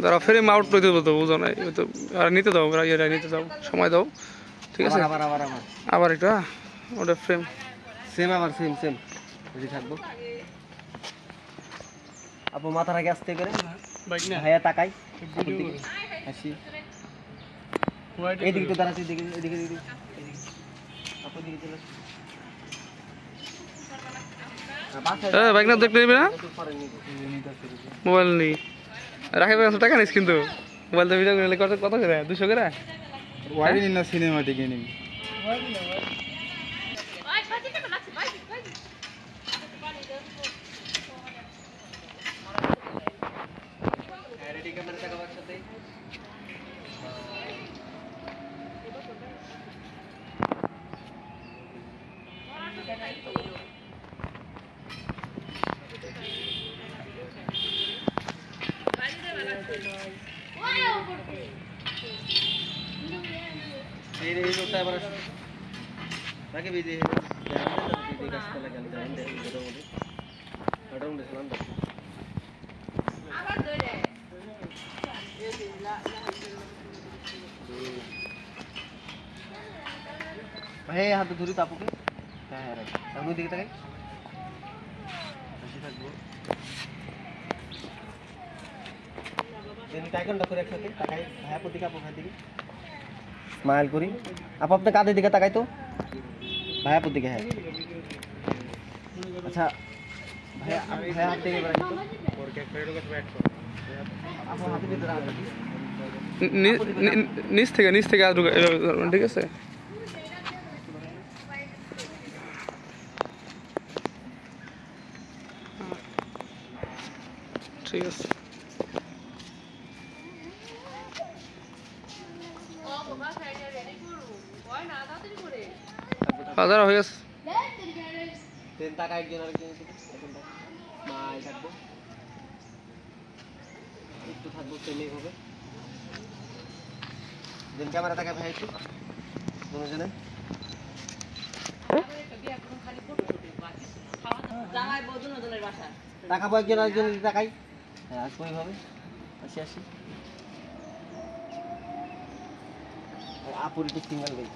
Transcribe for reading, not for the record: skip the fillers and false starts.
দাঁড়া frame out করে দেবো তো বুঝো না তো আর নিতে দাও ইয়েটা নিতে দাও সময় দাও ঠিক আছে আবার এটা ওটা ফ্রেম সেম আবার সেম রেডি থাকবো আপু মাথা রাখে আসতে করে ভাইয়া তাকাই হাসি এইদিকে তো দাঁড়াচ্ছি এদিকে আপু দিকে চলে বাইক না দেখতে নিবি না মোবাইল নেই রাখে টাকা নিস কিন্তু মোবাইল তো ভিডিও করলে কত করে 200 করে ওয়াইড নিন না সিনেমাটিক নিন রেডি ক্যামেরা টাকা একসাথে এই লোকটা আবার তাকে বিজি এই কাজটা লাগাল দেন দেন ওটা ওটা সালাম দাও আবার ধরে ভাই হাত ধরি তাপুকে হ্যাঁ হ্যাঁ আমি দিকে তাকাই বেশি থাকবো দেন টাইকনটা করে একসাথে তাকাই ভাই আপু দিকে আপু ভাই দিকে স্মাইল করি আপু আপনি কাঁধের দিকে তাকাই তো ভাই আপুর দিকে হ্যাঁ আচ্ছা ভাই ভাই হাত দিকে রাখি তো और क्या पेड़ को बैठ कर আপু হাতে ভিতরে রাখি নিচ থেকে আর ঠিক আছে ঠিক আছে হাজার হয়ে গেছে দেন টাকা একজন আরেকজন মাই থাকবো একটু থাকবো সেমই হবে দেন ক্যামেরা টাকা ভাই একটু দুজনে টাকা পাই একজন আরেকজন টাকাই হ্যাঁ আসবো এইভাবে আসি আপুর একটু সিঙ্গেল গাই